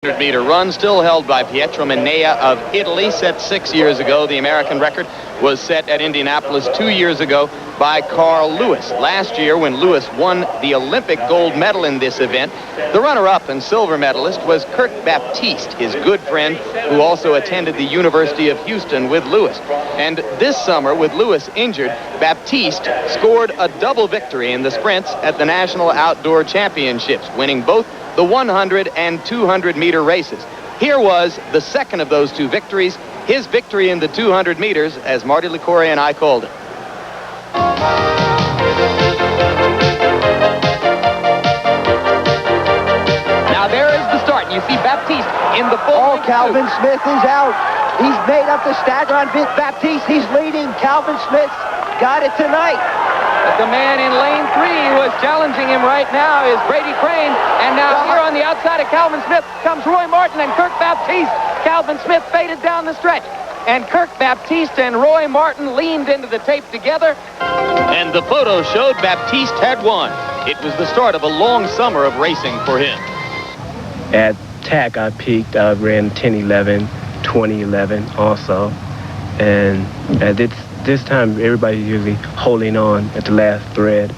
100-meter run, still held by Pietro Minea of Italy, set 6 years ago. The American record was set at Indianapolis 2 years ago by Carl Lewis. Last year, when Lewis won the Olympic gold medal in this event, the runner-up and silver medalist was Kirk Baptiste, his good friend, who also attended the University of Houston with Lewis. And this summer, with Lewis injured, Baptiste scored a double victory in the sprints at the National Outdoor Championships, winning both the 100 and 200 meter races. Here was the second of those two victories, his victory in the 200 meters, as Marty LaCour and I called it. Now there is the start. You see Baptiste in the full. Calvin Smith is out. He's made up the stagger on Baptiste. He's leading. Calvin Smith's got it tonight. But the man in lane 3 who is challenging him right now is Brady Crane. And now here on the outside of Calvin Smith comes Roy Martin and Kirk Baptiste. Calvin Smith faded down the stretch. And Kirk Baptiste and Roy Martin leaned into the tape together. And the photo showed Baptiste had won. It was the start of a long summer of racing for him. At TAC, I peaked. I ran 10:11, 20:11 also. And at this time, everybody's usually holding on at the last thread,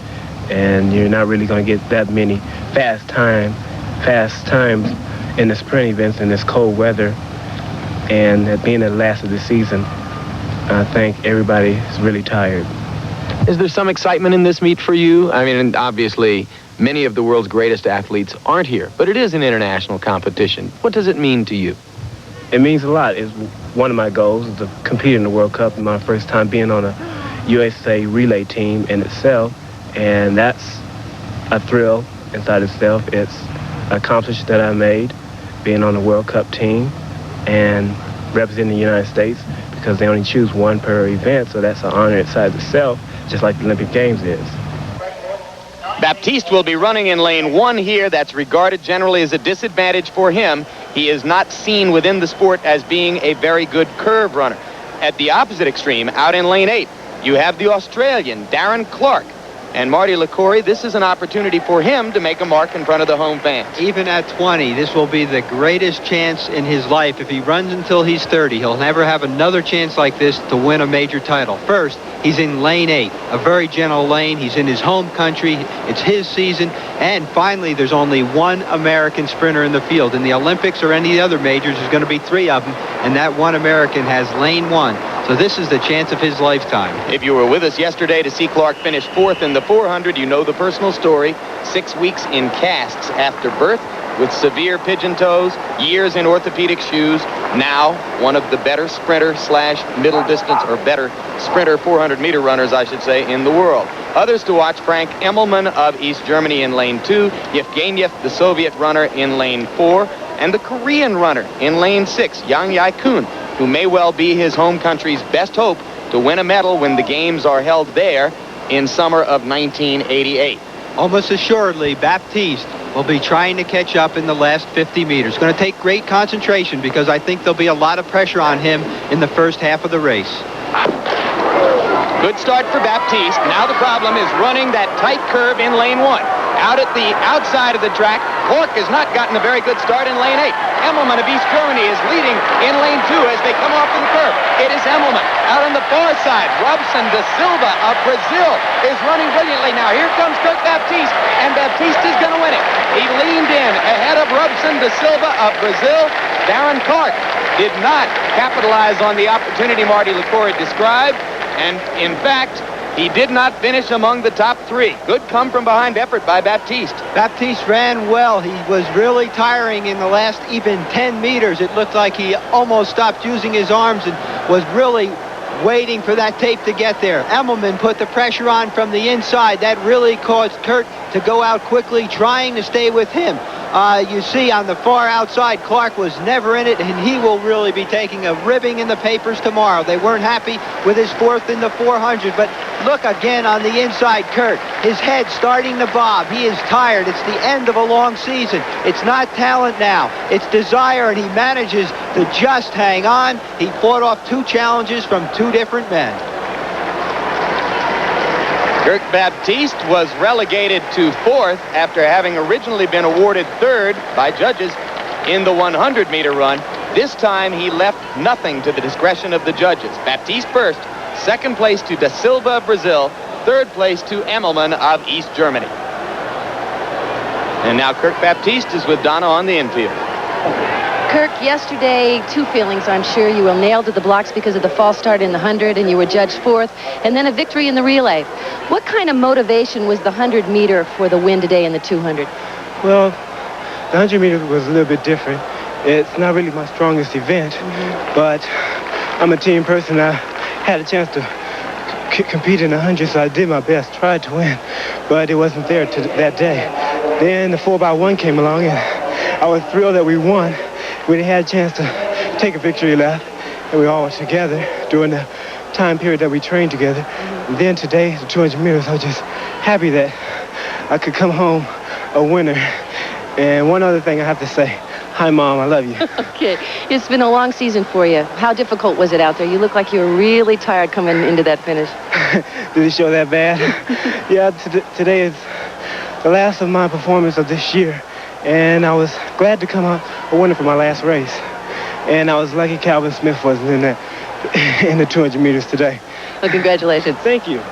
and you're not really going to get that many fast times in the sprint events in this cold weather. And at being at the last of the season, I think everybody is really tired. Is there some excitement in this meet for you? I mean, obviously, many of the world's greatest athletes aren't here, but it is an international competition. What does it mean to you? It means a lot. It's one of my goals is to compete in the World Cup. My first time being on a USA relay team in itself, and that's a thrill inside itself. It's an accomplishment that I made being on the World Cup team and representing the United States, because they only choose one per event, so that's an honor inside itself, just like the Olympic Games is. Baptiste will be running in lane 1 here. That's regarded generally as a disadvantage for him. He is not seen within the sport as being a very good curve runner. At the opposite extreme, out in lane 8, you have the Australian, Darren Clark. And Marty LaCour, this is an opportunity for him to make a mark in front of the home fans. Even at 20, this will be the greatest chance in his life. If he runs until he's 30, he'll never have another chance like this to win a major title. First, he's in lane 8, a very gentle lane. He's in his home country. It's his season. And finally, there's only one American sprinter in the field. In the Olympics or any other majors, there's going to be 3 of them. And that one American has lane 1. So this is the chance of his lifetime. If you were with us yesterday to see Clark finish 4th in the 400, you know the personal story. 6 weeks in casts after birth with severe pigeon toes, years in orthopedic shoes. Now, one of the better sprinter / middle distance, or better sprinter 400-meter runners, I should say, in the world. Others to watch: Frank Emmelmann of East Germany in lane 2, Jae-keun, the Soviet runner, in lane 4, and the Korean runner in lane 6, Jae-keun, who may well be his home country's best hope to win a medal when the games are held there in summer of 1988. Almost assuredly, Baptiste will be trying to catch up in the last 50 meters. It's going to take great concentration, because I think there'll be a lot of pressure on him in the first half of the race. Good start for Baptiste. Now the problem is running that tight curve in lane 1. Out at the outside of the track, Clark has not gotten a very good start in lane 8. Emmelmann of East Germany is leading in lane 2 as they come off of the curve. It is Emmelmann. Out on the far side, Robson da Silva of Brazil is running brilliantly now. Here comes Kirk Baptiste, and Baptiste is going to win it. He leaned in ahead of Robson da Silva of Brazil. Darren Clark did not capitalize on the opportunity Marty LaCour described, and in fact, he did not finish among the top 3. Good come-from-behind effort by Baptiste. Baptiste ran well. He was really tiring in the last even 10 meters. It looked like he almost stopped using his arms and was really waiting for that tape to get there. Emmelmann put the pressure on from the inside. That really caused Kirk to go out quickly, trying to stay with him. You see on the far outside, Clark was never in it, and he will really be taking a ribbing in the papers tomorrow. They weren't happy with his 4th in the 400, but look again on the inside, Kirk. His head starting to bob. He is tired. It's the end of a long season. It's not talent now. It's desire, and he manages to just hang on. He fought off 2 challenges from 2 different men. Kirk Baptiste was relegated to 4th after having originally been awarded 3rd by judges in the 100-meter run. This time he left nothing to the discretion of the judges. Baptiste first, second place to Da Silva of Brazil, third place to Emmelmann of East Germany. And now Kirk Baptiste is with Donna on the infield. Kirk, yesterday, two feelings, I'm sure. You were nailed to the blocks because of the false start in the 100, and you were judged fourth, and then a victory in the relay. What kind of motivation was the 100-meter for the win today in the 200? Well, the 100-meter was a little bit different. It's not really my strongest event, but I'm a team person. I had a chance to compete in the 100, so I did my best, tried to win, but it wasn't there that day. Then the 4x1 came along, and I was thrilled that we won. We had a chance to take a victory lap, and we all were together during the time period that we trained together. And then today, the 200 meters, I was just happy that I could come home a winner. And one other thing I have to say, hi, Mom, I love you. Okay, it's been a long season for you. How difficult was it out there? You look like you were really tired coming into that finish. Did it show that bad? Yeah, today is the last of my performance of this year. And I was glad to come out a winner for my last race. And I was lucky Calvin Smith wasn't in the 200 meters today. Well, congratulations. Thank you.